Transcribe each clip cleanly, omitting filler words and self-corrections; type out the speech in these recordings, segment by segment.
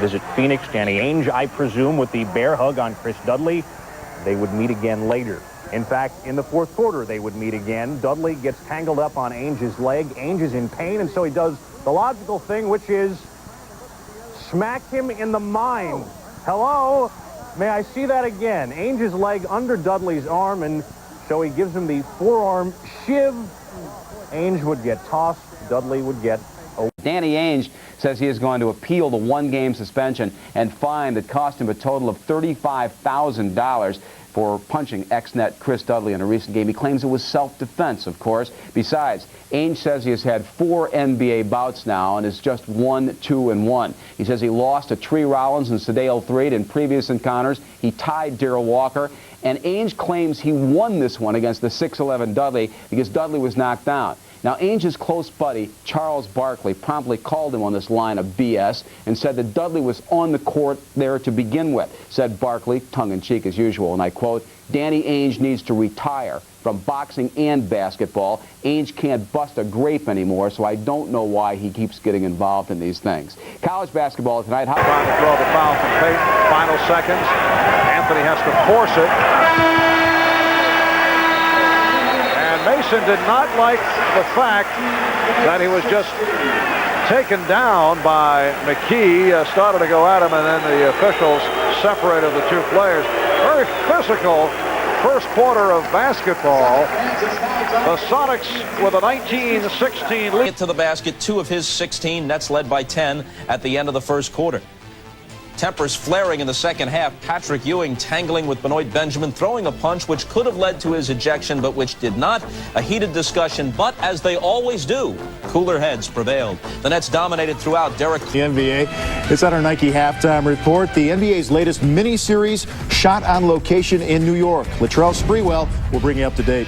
visit Phoenix. Danny Ainge, I presume, with the bear hug on Chris Dudley. They would meet again later. In fact, in the fourth quarter, they would meet again. Dudley gets tangled up on Ainge's leg. Ainge is in pain, and so he does the logical thing, which is smack him in the mind. Hello? May I see that again? Ainge's leg under Dudley's arm, and so he gives him the forearm shiv. Ainge would get tossed. Dudley would get a... Danny Ainge says he is going to appeal the one-game suspension and fine that cost him a total of $35,000 for punching ex-net Chris Dudley in a recent game. He claims it was self-defense, of course. Besides, Ainge says he has had 4 NBA bouts now and is just 1-2-1. He says he lost to Tree Rollins and Sedale Threatt in previous encounters. He tied Darrell Walker. And Ainge claims he won this one against the 6'11" Dudley because Dudley was knocked down. Now, Ainge's close buddy, Charles Barkley, promptly called him on this line of BS and said that Dudley was on the court there to begin with. Said Barkley, tongue-in-cheek as usual, and I quote, "Danny Ainge needs to retire from boxing and basketball. Ainge can't bust a grape anymore, so I don't know why he keeps getting involved in these things." College basketball tonight. Trying to throw the foul from Payton. Final seconds. Anthony has to force it. Mason did not like the fact that he was just taken down by McKee, started to go at him, and then the officials separated the two players. Very physical first quarter of basketball. The Sonics with a 19-16 lead. Get to the basket, 2 of his 16. Nets led by 10 at the end of the first quarter. Tempers flaring in the second half. Patrick Ewing tangling with Benoit Benjamin, throwing a punch which could have led to his ejection, but which did not. A heated discussion, but as they always do, cooler heads prevailed. The Nets dominated throughout. Derek. The NBA. It's on our Nike halftime report. The NBA's latest mini-series shot on location in New York. Latrell Sprewell will bring you up to date.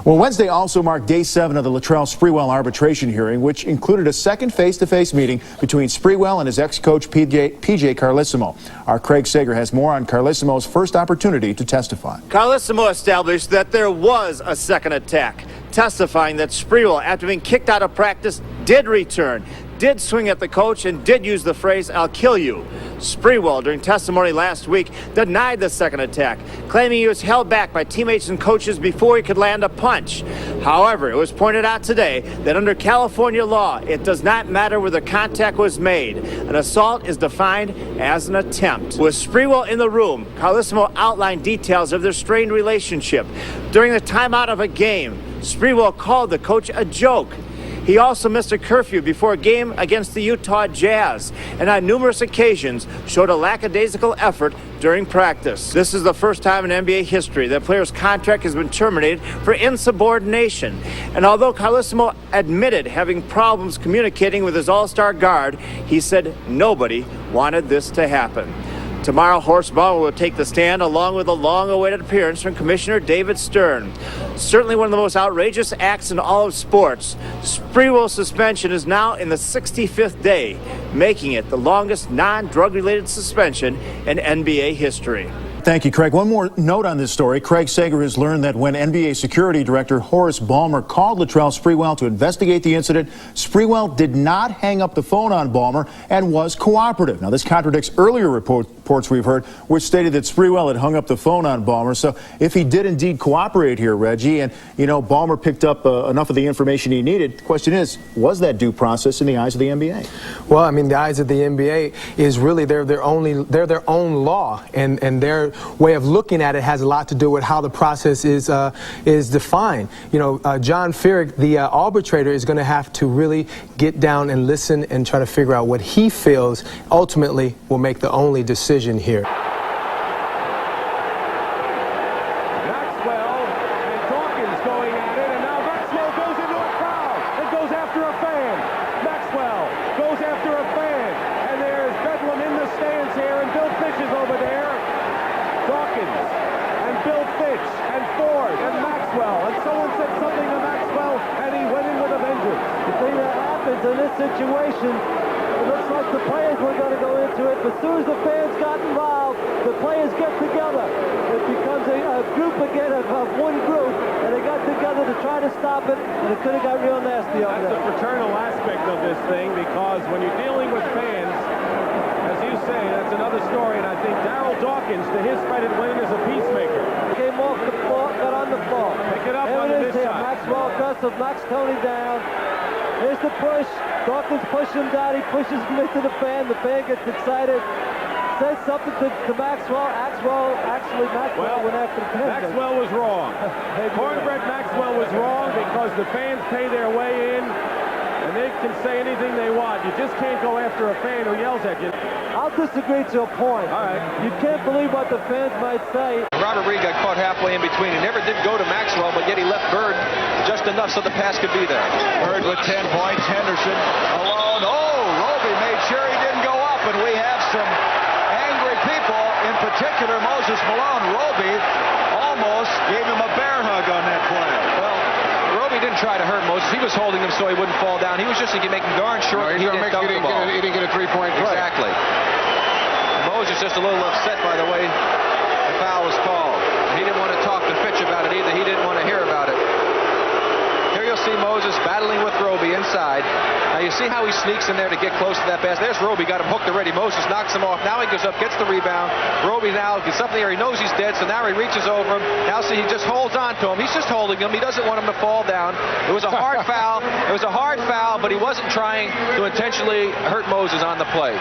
Well, Wednesday also marked day 7 of the Latrell Sprewell arbitration hearing, which included a second face-to-face meeting between Sprewell and his ex-coach PJ Carlesimo. Our Craig Sager has more on Carlesimo's first opportunity to testify. Carlesimo established that there was a second attack, testifying that Sprewell, after being kicked out of practice, did return, did swing at the coach, and did use the phrase, "I'll kill you." Sprewell, during testimony last week, denied the second attack, claiming he was held back by teammates and coaches before he could land a punch. However, it was pointed out today that under California law, it does not matter where the contact was made. An assault is defined as an attempt. With Sprewell in the room, Carlesimo outlined details of their strained relationship. During the timeout of a game, Sprewell called the coach a joke. He also missed a curfew before a game against the Utah Jazz, and on numerous occasions showed a lackadaisical effort during practice. This is the first time in NBA history that a player's contract has been terminated for insubordination. And although Carlesimo admitted having problems communicating with his all-star guard, he said nobody wanted this to happen. Tomorrow, Horace Ballmer will take the stand along with a long-awaited appearance from Commissioner David Stern. Certainly one of the most outrageous acts in all of sports. Sprewell's suspension is now in the 65th day, making it the longest non-drug-related suspension in NBA history. Thank you, Craig. One more note on this story. Craig Sager has learned that when NBA security director Horace Ballmer called Latrell Sprewell to investigate the incident, Sprewell did not hang up the phone on Ballmer and was cooperative. Now, this contradicts earlier reports we've heard, which stated that Sprewell had hung up the phone on Ballmer. So if he did indeed cooperate here, Reggie, and, you know, Ballmer picked up enough of the information he needed, the question is, was that due process in the eyes of the NBA? Well, I mean, the eyes of the NBA is really they're their own law, and their way of looking at it has a lot to do with how the process is defined. You know, John Fierrick, the arbitrator, is going to have to really get down and listen and try to figure out what he feels ultimately will make the only decision here. Maxwell and Dawkins going at it, and now Maxwell goes into a foul and goes after a fan. Maxwell goes after a fan, and there's Bedlam in the stands here, and Bill Fitch is over there. Dawkins and Bill Fitch and Ford and Maxwell, and someone said something to Maxwell, and he went in with a vengeance. The thing that happens in this situation, it looks like the players were going to go into it, but as soon as the fans got involved, the players get together. It becomes a group again of one group, and they got together to try to stop it, and it could have got real nasty over there. That's the fraternal aspect of this thing, because when you're dealing with fans, As you say, that's another story, and I think Darryl Dawkins, to his credit, went in as a peacemaker. Came off the floor, got on the floor. Pick it up Here on it this is here. side. Maxwell aggressive, knocks Tony down. Here's the push. Dawkins pushes him down. He pushes him into the fan. The fan gets excited. Says something to Maxwell. Maxwell went after the fan. Maxwell was wrong. Cornbread Maxwell was wrong because the fans pay their way in, and they can say anything they want. You just can't go after a fan who yells at you. I'll disagree to a point. All right. You can't believe what the fans might say. Robert Reed got caught halfway in between. He never did go to Maxwell, but yet he left Bird just enough so the pass could be there. Bird with 10 points. Henderson alone. Oh, Roby made sure he didn't go up, and we have some angry people, in particular Moses Malone. Roby almost gave him a bear hug on that play. Well, Roby didn't try to hurt Moses. He was holding him so he wouldn't fall down. He was just making darn sure he didn't dump the ball. He didn't get a three-point. Exactly. Moses just a little upset by the way the foul was called. He didn't want to talk to Fitch about it either. He didn't want to hear about it. Here you'll see Moses battling with Roby inside. Now you see how he sneaks in there to get close to that basket. There's Roby, got him hooked already. Moses knocks him off. Now he goes up, gets the rebound. Roby now gets up there. He knows he's dead, so now he reaches over him. Now see, he just holds on to him. He's just holding him. He doesn't want him to fall down. It was a hard foul. It was a hard foul, but he wasn't trying to intentionally hurt Moses on the play.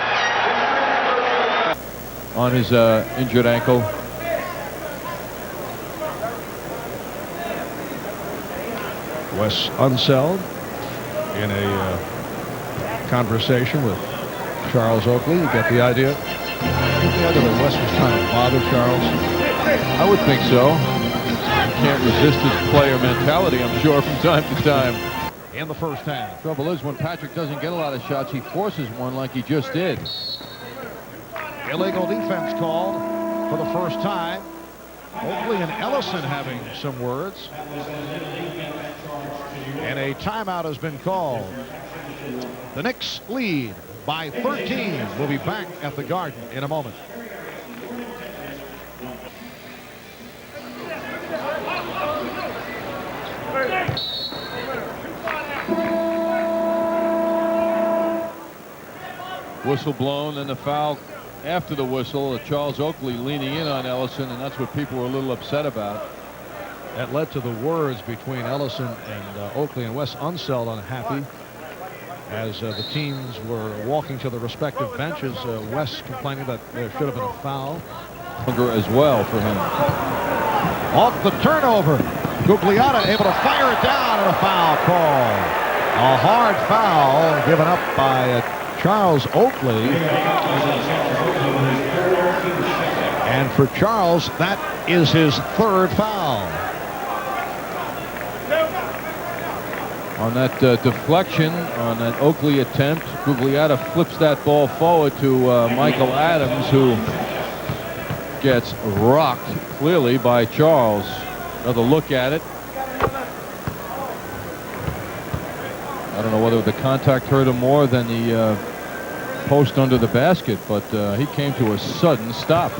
On his injured ankle. Wes Unseld in a conversation with Charles Oakley. You get the idea? That Wes was trying to bother Charles. I would think so. You can't resist his player mentality, I'm sure, from time to time. In the first half. Trouble is, when Patrick doesn't get a lot of shots, he forces one like he just did. Illegal defense called for the first time. Oakley and Ellison having some words. And a timeout has been called. The Knicks lead by 13. We'll be back at the Garden in a moment. Whistle blown and the foul after the whistle. Charles Oakley leaning in on Ellison, and that's what people were a little upset about. That led to the words between Ellison and Oakley, and Wes Unseld unhappy as the teams were walking to the respective benches. Wes complaining that there should have been a foul. As well for him. Off the turnover, Gugliotta able to fire it down, and a foul call. A hard foul given up by Charles Oakley. And for Charles, that is his third foul. On that deflection, on that Oakley attempt, Gugliotta flips that ball forward to Michael Adams, who gets rocked clearly by Charles. Another look at it. I don't know whether the contact hurt him more than the post under the basket, but he came to a sudden stop.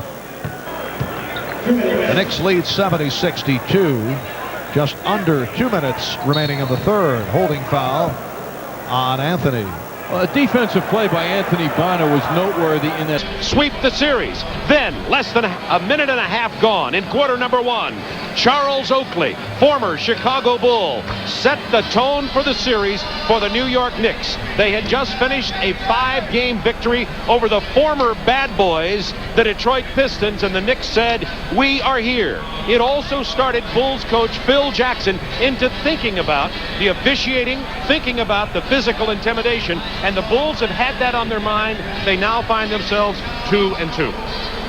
The Knicks lead 70-62. Just under 2 minutes remaining in the third. Holding foul on Anthony. Well, a defensive play by Anthony Bonner was noteworthy in that. Sweep the series. Then, less than a minute and a half gone in quarter number one. Charles Oakley, former Chicago Bull, set the tone for the series for the New York Knicks. They had just finished a 5-game victory over the former bad boys, the Detroit Pistons, and the Knicks said, "We are here." It also started Bulls coach Phil Jackson into thinking about the officiating, thinking about the physical intimidation, and the Bulls have had that on their mind. They now find themselves 2-2.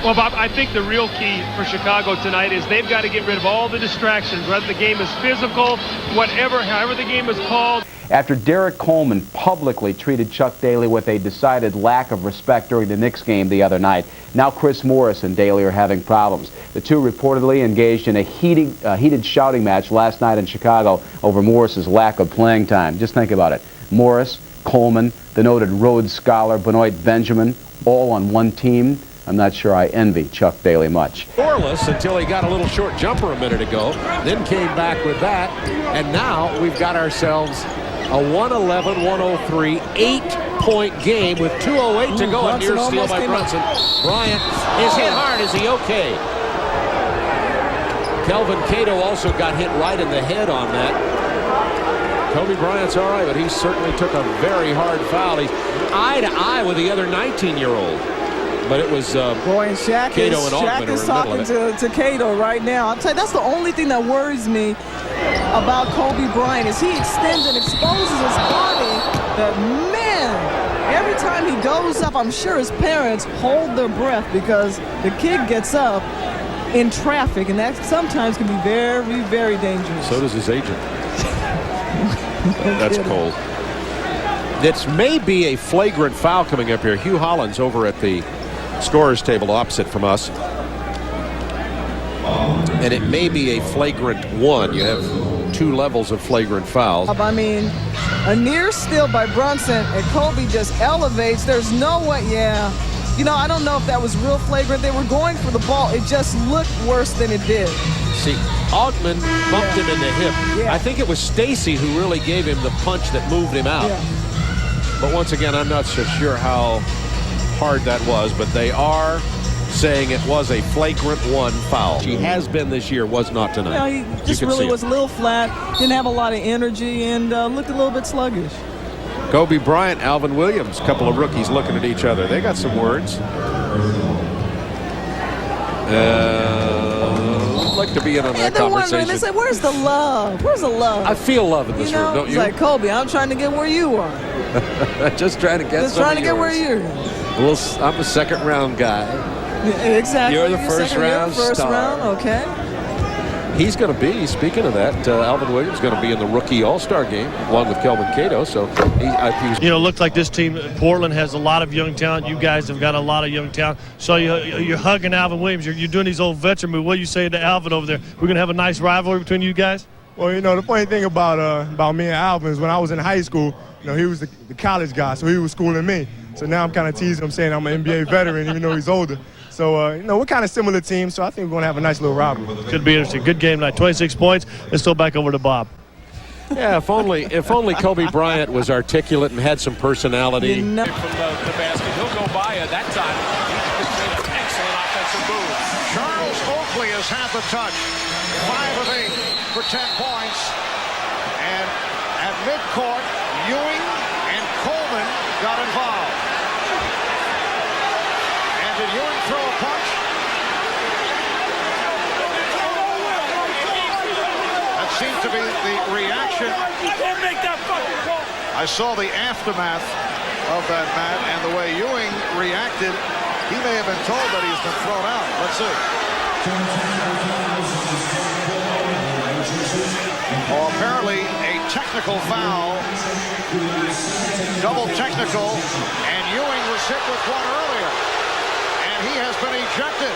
Well, Bob, I think the real key for Chicago tonight is they've got to get rid of all the distractions, whether the game is physical, however the game is called. After Derek Coleman publicly treated Chuck Daly with a decided lack of respect during the Knicks game the other night, now Chris Morris and Daly are having problems. The two reportedly engaged in a heated shouting match last night in Chicago over Morris's lack of playing time. Just think about it. Morris, Coleman, the noted Rhodes Scholar Benoit Benjamin, all on one team. I'm not sure I envy Chuck Daly much. Scoreless until he got a little short jumper a minute ago, then came back with that, and now we've got ourselves A 111-103, 8-point game with 2:08 to go. A near steal by Brunson. Bryant is hit hard. Is he okay? Kelvin Cato also got hit right in the head on that. Kobe Bryant's all right, but he certainly took a very hard foul. He's eye to eye with the other 19-year-old. But it was boy, and Shaq Cato is, and Altman Shaq is talking to Cato right now. I'll tell you, that's the only thing that worries me about Kobe Bryant is he extends and exposes his body. That man, every time he goes up, I'm sure his parents hold their breath because the kid gets up in traffic, and that sometimes can be very, very dangerous. So does his agent. That's cold. This may be a flagrant foul coming up here. Hugh Hollins over at the scorer's table opposite from us. And it may be a flagrant one. You have 2 levels of flagrant fouls. I mean, a near steal by Brunson, and Kobe just elevates. There's no way, yeah. You know, I don't know if that was real flagrant. They were going for the ball. It just looked worse than it did. See, Altman bumped him in the hip. Yeah. I think it was Stacy who really gave him the punch that moved him out. Yeah. But once again, I'm not so sure how hard that was, but they are saying it was a flagrant 1 foul. She has been this year, was not tonight. You know, he just really was a little flat, didn't have a lot of energy, and looked a little bit sluggish. Kobe Bryant, Alvin Williams, a couple of rookies looking at each other. They got some words. I'd like to be in on that conversation. They say, where's the love? Where's the love? I feel love in this room, don't it's you? like, Kobe, I'm trying to get where you are. Just trying to get Just trying to get where you're. Well, I'm a second round guy. Yeah, exactly. You're the first round first star. round, okay. He's going to be, speaking of that, Alvin Williams is going to be in the rookie all-star game along with Kelvin Cato. So you know, looked like this team, Portland, has a lot of young talent. You guys have got a lot of young talent. So you're hugging Alvin Williams. You're doing these old veteran moves. What do you say to Alvin over there? We're going to have a nice rivalry between you guys? Well, you know, the funny thing about me and Alvin is when I was in high school, you know, he was the college guy, so he was schooling me. So now I'm kind of teasing him, saying I'm an NBA veteran, even though he's older. So, you know, we're kind of similar teams, so I think we're going to have a nice little rivalry. Could be interesting. Good game tonight. 26 points. Let's go back over to Bob. Yeah, if only Kobe Bryant was articulate and had some personality. From the basket. He'll go by at that time. Excellent offensive move. Charles Oakley has had the touch. 5 of 8 for 10 points. And at midcourt, Ewing and Coleman got involved. And did Ewing throw a punch? That seemed to be the reaction. I saw the aftermath of that, Matt, and the way Ewing reacted. He may have been told that he's been thrown out. Let's see. Oh, apparently a technical foul. Double technical, and Ewing was hit with one earlier. And he has been ejected.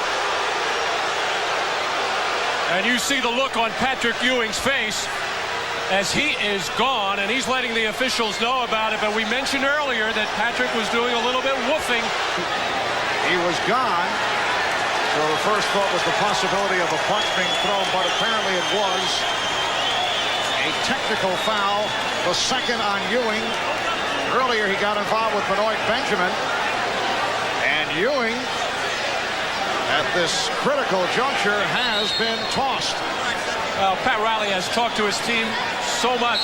And you see the look on Patrick Ewing's face as he is gone, and he's letting the officials know about it. But we mentioned earlier that Patrick was doing a little bit woofing. He was gone. So the first thought was the possibility of a punch being thrown, but apparently it was a technical foul, the second on Ewing. Earlier he got involved with Benoit Benjamin. And Ewing, at this critical juncture, has been tossed. Well, Pat Riley has talked to his team so much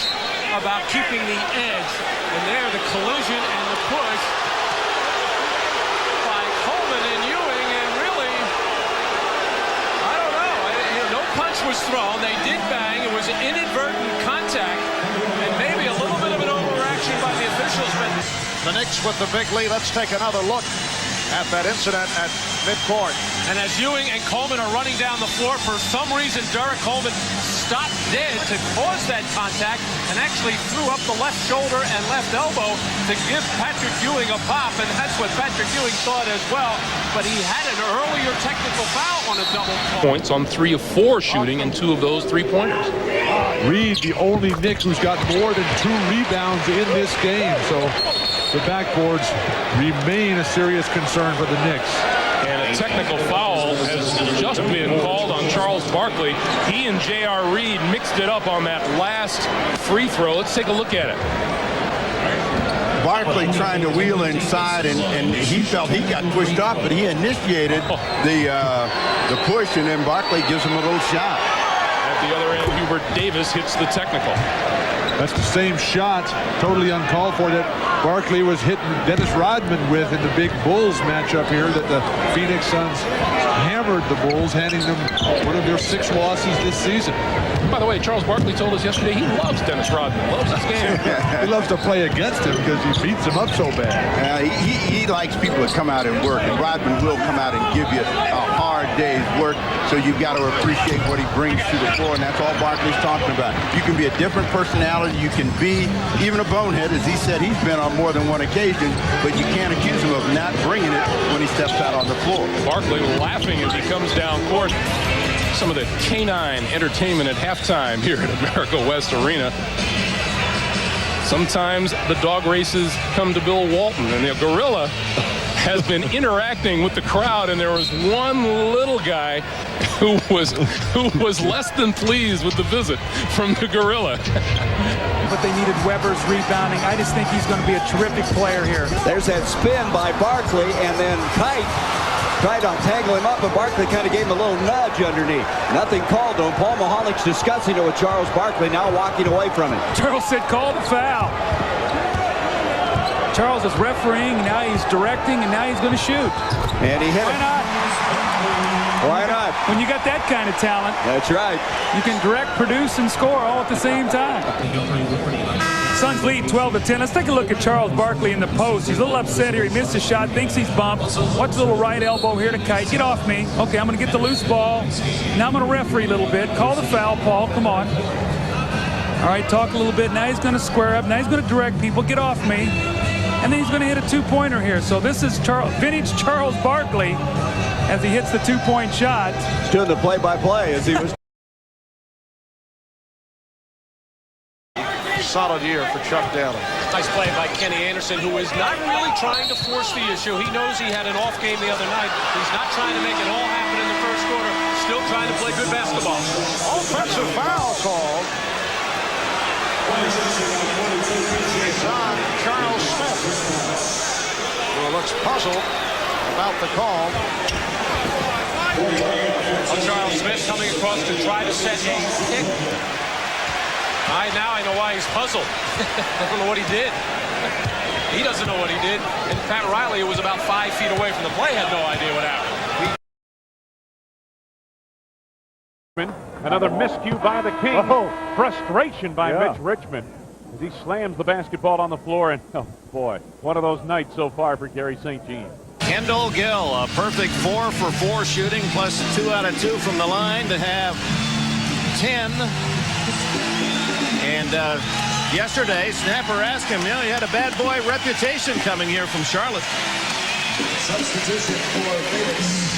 about keeping the edge. And there, the collision and the push by Coleman and Ewing. And really, I don't know. No punch was thrown. They did bang. It was an inadvertent contact. And maybe a little bit of an overreaction by the officials. But the Knicks with the big lead. Let's take another look at that incident at midcourt. And as Ewing and Coleman are running down the floor, for some reason, Derek Coleman stopped dead to cause that contact and actually threw up the left shoulder and left elbow to give Patrick Ewing a pop, and that's what Patrick Ewing thought as well. But he had an earlier technical foul on a double points on 3 of 4 shooting, and 2 of those 3-pointers. Reed, the only Knick who's got more than 2 rebounds in this game. So the backboards remain a serious concern for the Knicks. And technical foul has just been called on Charles Barkley. He and J.R. Reed mixed it up on that last free throw. Let's take a look at it. Barkley trying to wheel inside, and he felt he got pushed off, but he initiated the push, and then Barkley gives him a little shot. At the other end, Hubert Davis hits the technical. That's the same shot, totally uncalled for, that Barkley was hitting Dennis Rodman with in the big Bulls matchup here, that the Phoenix Suns hammered the Bulls, handing them one of their 6 losses this season. By the way, Charles Barkley told us yesterday he loves Dennis Rodman, loves his game. He loves to play against him because he beats him up so bad. He likes people to come out and work, and Rodman will come out and give you a hard day's work, so you've got to appreciate what he brings to the floor, and that's all Barkley's talking about. You can be a different personality, you can be even a bonehead, as he said he's been on more than one occasion, but you can't accuse him of not bringing it when he steps out on the floor. Barkley laughing as he comes down court. Some of the canine entertainment at halftime here at America West Arena. Sometimes the dog races come to Bill Walton, and the gorilla has been interacting with the crowd, and there was one little guy who was less than pleased with the visit from the gorilla. But they needed Weber's rebounding. I just think he's going to be a terrific player here. There's that spin by Barkley, and then Kite tried to tangle him up, but Barkley kind of gave him a little nudge underneath. Nothing called to him. Paul Mahalik's discussing it with Charles Barkley, now walking away from it. Charles said, call the foul. Charles is refereeing, now he's directing, and now he's going to shoot. And he hit it. Why not? Why not? When you got that kind of talent. That's right. You can direct, produce, and score all at the same time. Suns lead 12-10. Let's take a look at Charles Barkley in the post. He's a little upset here. He missed a shot, thinks he's bumped. Watch the little right elbow here to Kite. Get off me. Okay, I'm going to get the loose ball. Now I'm going to referee a little bit. Call the foul, Paul. Come on. All right, talk a little bit. Now he's going to square up. Now he's going to direct people. Get off me. And then he's going to hit a two-pointer here. So this is vintage Charles Barkley as he hits the two-point shot. He's doing the play-by-play as he was. Solid year for Chuck Daly. Nice play by Kenny Anderson, who is not really trying to force the issue. He knows he had an off game the other night. He's not trying to make it all happen in the first quarter. Still trying to play good basketball. Offensive foul called. It's on Charles Smith, who looks puzzled about the call. Well, Charles Smith coming across to try to set a pick. Now I know why he's puzzled. I don't know what he did. He doesn't know what he did. And Pat Riley, who was about 5 feet away from the play, had no idea what happened. Another miscue by the King. Frustration by Mitch Richmond as he slams the basketball on the floor. And, oh, boy, one of those nights so far for Gary St. Jean. Kendall Gill, a perfect 4 for 4 shooting, plus 2 out of 2 from the line to have 10. And yesterday, Snapper asked him, he had a bad boy reputation coming here from Charlotte. Substitution for Phoenix.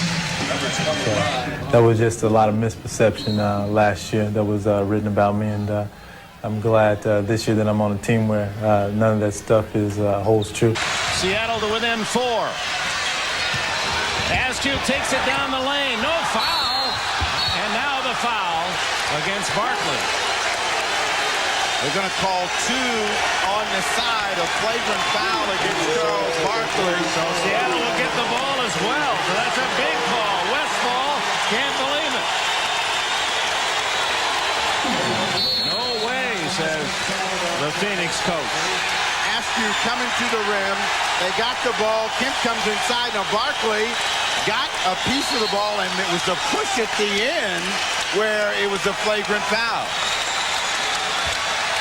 That was just a lot of misperception last year that was written about me, and I'm glad this year that I'm on a team where none of that stuff holds true. Seattle to within 4. Askew takes it down the lane. No foul. And now the foul against Barkley. They're going to call 2 on the side, a flagrant foul against Charles Barkley. So Seattle will get the ball as well. So that's a big call. Westfall can't believe it. No way, says the Phoenix coach. Askew coming to the rim. They got the ball. Kemp comes inside. Now Barkley got a piece of the ball, and it was a push at the end where it was a flagrant foul.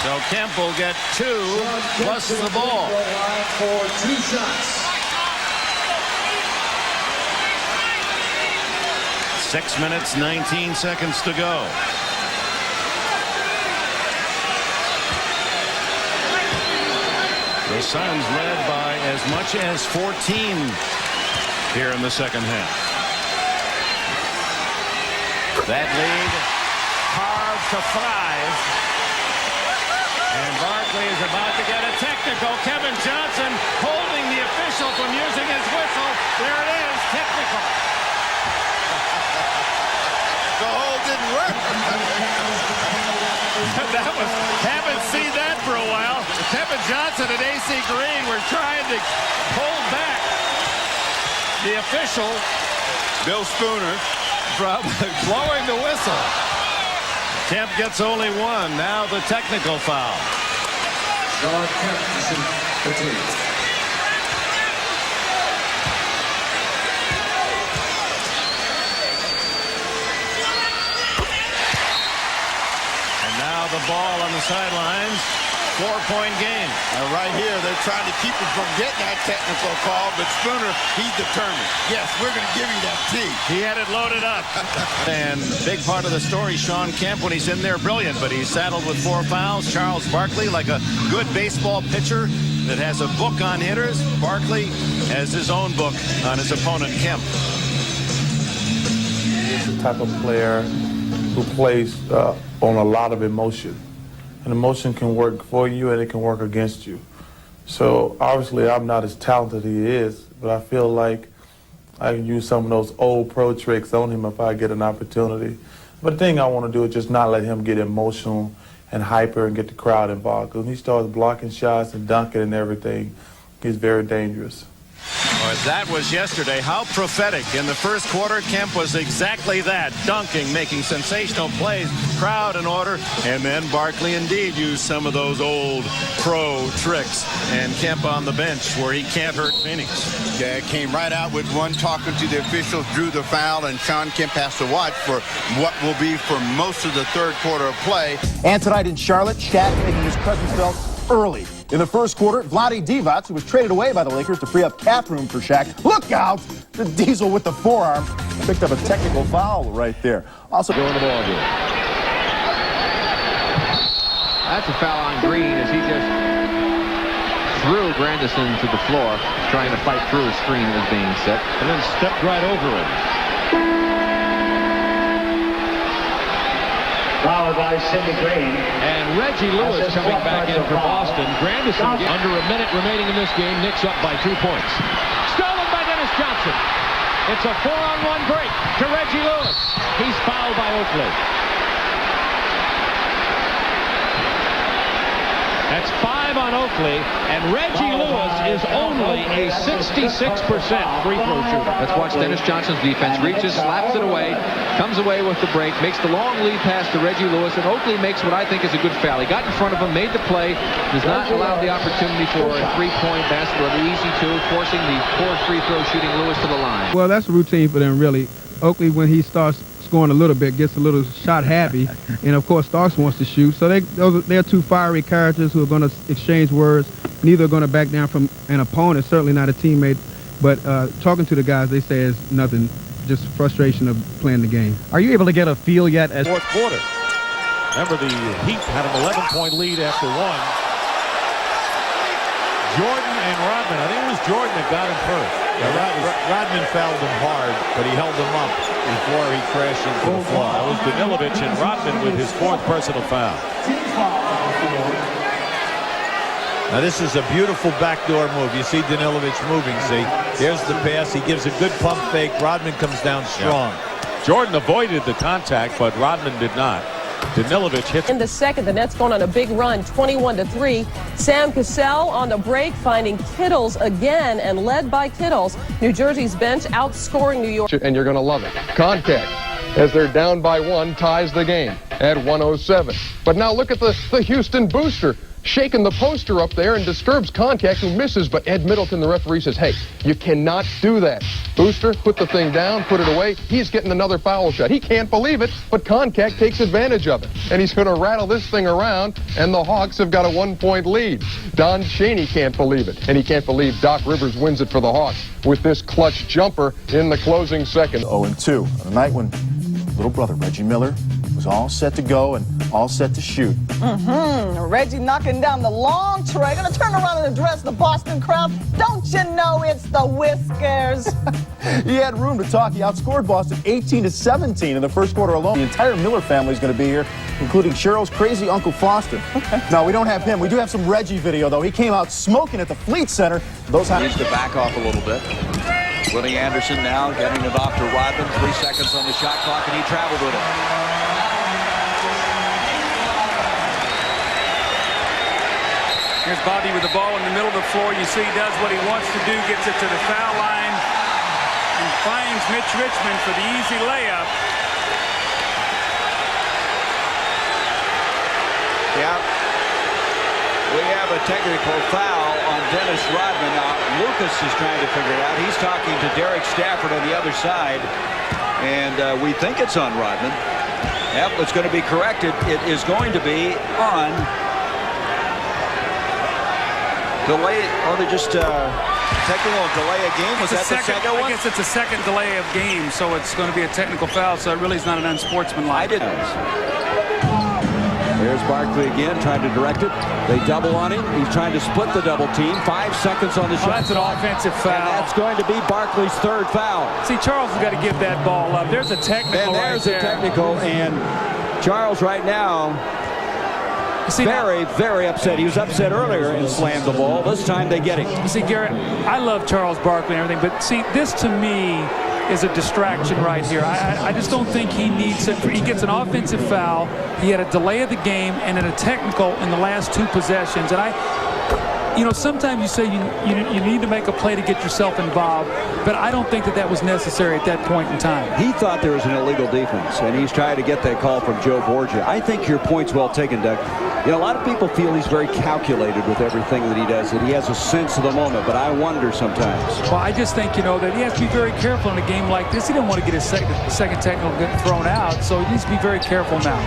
So Kemp will get 2 plus the ball. For 2 shots. 6 minutes, 19 seconds to go. The Suns led by as much as 14 here in the second half. That lead carved to 5. And Barkley is about to get a technical. Kevin Johnson holding the official from using his whistle. There it is, technical. Haven't seen that for a while. Tevin Johnson and AC Green were trying to pull back the official, Bill Spooner, from blowing the whistle. Kemp gets only one. Now the technical foul. Sean Kemp, the team. Now the ball on the sidelines. 4-point game. Right here, they're trying to keep him from getting that technical call, but Spooner, he's determined. Yes, we're going to give you that T. He had it loaded up. And big part of the story, Sean Kemp, when he's in there, brilliant, but he's saddled with 4 fouls. Charles Barkley, like a good baseball pitcher that has a book on hitters, Barkley has his own book on his opponent, Kemp. He's the type of player who plays on a lot of emotion. And emotion can work for you and it can work against you. So obviously I'm not as talented as he is, but I feel like I can use some of those old pro tricks on him if I get an opportunity. But the thing I want to do is just not let him get emotional and hyper and get the crowd involved. Because when he starts blocking shots and dunking and everything, he's very dangerous. That was yesterday. How prophetic. In the first quarter, Kemp was exactly that. Dunking, making sensational plays, crowd in order. And then Barkley indeed used some of those old pro tricks. And Kemp on the bench where he can't hurt Phoenix. Yeah, came right out with one, talking to the officials, drew the foul, and Sean Kemp has to watch for what will be for most of the third quarter of play. And tonight in Charlotte, Shaq making his presence felt early. In the first quarter, Vlade Divac, who was traded away by the Lakers to free up cap room for Shaq. Look out! The Diesel with the forearm picked up a technical foul right there. Also going the ball game. That's a foul on Green as he just threw Grandison to the floor, trying to fight through a screen that was being set. And then stepped right over him. Fouled by Sidney Green. And Reggie Lewis coming back in for Boston. Grandison under a minute remaining in this game. Knicks up by 2 points. Stolen by Dennis Johnson. It's a 4-on-1 break to Reggie Lewis. He's fouled by Oakley. That's 5 on Oakley, and Reggie Lewis is only a 66% free throw shooter. Let's watch Dennis Johnson's defense. Reaches, slaps it away, comes away with the break, makes the long lead pass to Reggie Lewis, and Oakley makes what I think is a good foul. He got in front of him, made the play, does not allow the opportunity for a three-point basket or the easy two, forcing the poor free throw shooting Lewis to the line. Well, that's a routine for them, really. Oakley, when he starts scoring a little bit, gets a little shot happy, and of course Starks wants to shoot. So they're two fiery characters who are going to exchange words. Neither are going to back down from an opponent, certainly not a teammate. But talking to the guys, they say it's nothing, just frustration of playing the game. Are you able to get a feel yet as fourth quarter? Remember, the Heat had an 11-point lead after one. Jordan and Rodman. I think it was Jordan that got him first. Rodman fouled him hard, but he held him up before he crashed into the floor. That was Danilovic and Rodman with his 4th personal foul. Now this is a beautiful backdoor move. You see Danilovic moving, see? Here's the pass. He gives a good pump fake. Rodman comes down strong. Yeah. Jordan avoided the contact, but Rodman did not. Danilovic hits. In the second, the Nets going on a big run, 21-3. Sam Cassell on the break, finding Kittles again, and led by Kittles. New Jersey's bench outscoring New York. And you're going to love it. Contact, as they're down by 1, ties the game at 107. But now look at the Houston booster. Shaking the poster up there and disturbs Contact, who misses, but Ed Middleton, the referee, says, hey, you cannot do that. Booster, put the thing down, put it away. He's getting another foul shot. He can't believe it, but Contact takes advantage of it. And he's going to rattle this thing around, and the Hawks have got a 1-point lead. Don Chaney can't believe it, and he can't believe Doc Rivers wins it for the Hawks with this clutch jumper in the closing second. 0-2 on a night when little brother Reggie Miller was all set to go and all set to shoot. Reggie knocking down the long tray. Gonna turn around and address the Boston crowd. Don't you know it's the Whiskers? He had room to talk. He outscored Boston 18-17 in the first quarter alone. The entire Miller family is going to be here, including Cheryl's crazy Uncle Foster. No, we don't have him. We do have some Reggie video, though. He came out smoking at the Fleet Center. Those needs to back off a little bit. Willie Anderson now getting it off to Rodman. 3 seconds on the shot clock, and he traveled with it. Here's Bobby with the ball in the middle of the floor. You see he does what he wants to do, gets it to the foul line, and finds Mitch Richmond for the easy layup. Yeah. We have a technical foul on Dennis Rodman. Now, Lucas is trying to figure it out. He's talking to Derek Stafford on the other side, and we think it's on Rodman. Yep, it's going to be corrected. It is going to be on delay. Oh, they just technical delay a game. Was that the second one? I guess it's a second delay of game, so it's going to be a technical foul. So it really is not an unsportsmanlike. I didn't. There's Barkley again, trying to direct it. They double on him. He's trying to split the double team. 5 seconds on the shot. That's an offensive foul. And that's going to be Barkley's third foul. See, Charles has got to give that ball up. There's a technical and there's right there. a technical, and Charles right now very upset. He was upset earlier and slammed the ball. This time they get him. You see, Garrett, I love Charles Barkley and everything, but see, this to me is a distraction right here. I just don't think he needs it. He gets an offensive foul. He had a delay of the game and then a technical in the last 2 possessions. And you know, sometimes you say you need to make a play to get yourself involved, but I don't think that was necessary at that point in time. He thought there was an illegal defense, and he's trying to get that call from Joe Borgia. I think your point's well taken, Doug. You know, a lot of people feel he's very calculated with everything that he does, that he has a sense of the moment, but I wonder sometimes. Well, I just think, you know, that he has to be very careful in a game like this. He didn't want to get his second technical thrown out, so he needs to be very careful now.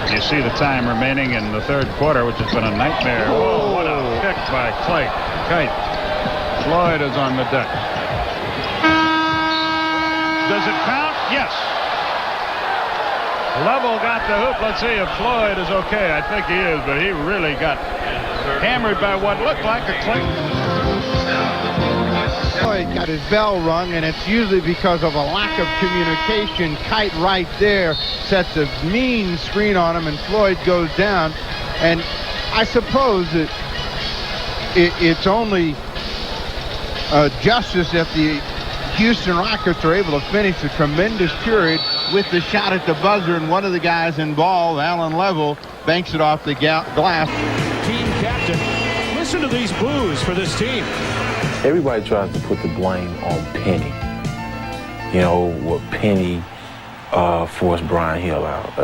You see the time remaining in the third quarter, which has been a nightmare. Whoa, what a kick by Kite. Floyd is on the deck. Does it count? Yes. Lovell got the hoop. Let's see if Floyd is okay. I think he is, but he really got hammered by what looked like a click. Floyd got his bell rung, and it's usually because of a lack of communication. Kite right there sets a mean screen on him, and Floyd goes down. And I suppose that it's only justice if the Houston Rockets are able to finish a tremendous period with the shot at the buzzer, and one of the guys involved, Alan Lovell, banks it off the glass. Team captain, listen to these boos for this team. Everybody tries to put the blame on Penny. You know, what Penny forced Brian Hill out.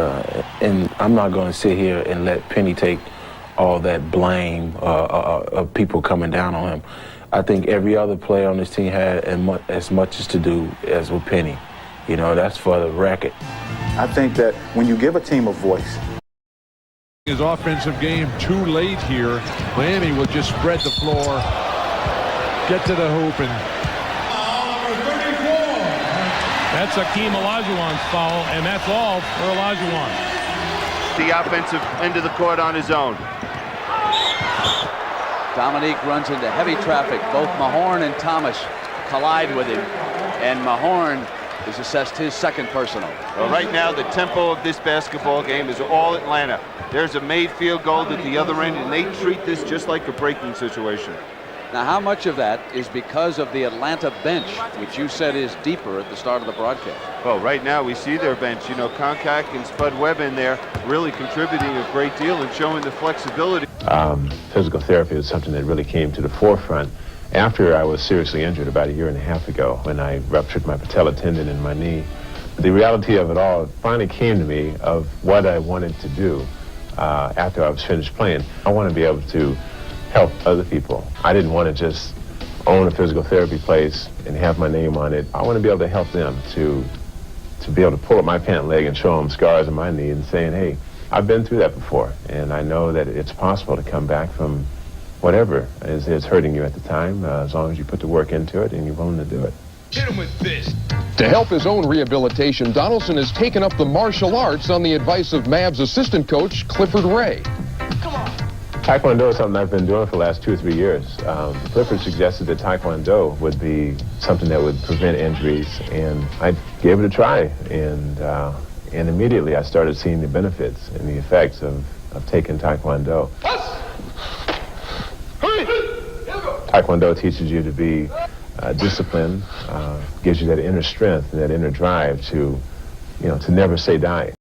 And I'm not going to sit here and let Penny take all that blame of people coming down on him. I think every other player on this team had as much as to do as with Penny. You know, that's for the record. I think that when you give a team a voice. His offensive game too late here. Miami will just spread the floor, get to the hoop, and That's Akeem Olajuwon's foul, and that's all for Olajuwon. The offensive end of the court on his own. Dominique runs into heavy traffic. Both Mahorn and Thomas collide with him, and Mahorn is assessed his second personal. Well, right now, the tempo of this basketball game is all Atlanta. There's a made field goal at the other end, and they treat this just like a breaking situation. Now, how much of that is because of the Atlanta bench, which you said is deeper at the start of the broadcast? Well, right now we see their bench. You know, Koncak and Spud Webb in there really contributing a great deal and showing the flexibility. Physical therapy was something that really came to the forefront after I was seriously injured about 1.5 years ago when I ruptured my patella tendon in my knee. The reality of it all finally came to me of what I wanted to do after I was finished playing. I want to be able to help other people. I didn't want to just own a physical therapy place and have my name on it. I want to be able to help them to be able to pull up my pant leg and show them scars on my knee and saying, hey, I've been through that before, and I know that it's possible to come back from whatever is hurting you at the time, as long as you put the work into it and you're willing to do it. Hit him with this. To help his own rehabilitation, Donaldson has taken up the martial arts on the advice of Mavs assistant coach Clifford Ray. Taekwondo is something I've been doing for the last 2 or 3 years. Clifford suggested that Taekwondo would be something that would prevent injuries, and I gave it a try, and immediately I started seeing the benefits and the effects of taking Taekwondo. Taekwondo teaches you to be disciplined, gives you that inner strength and that inner drive to never say die.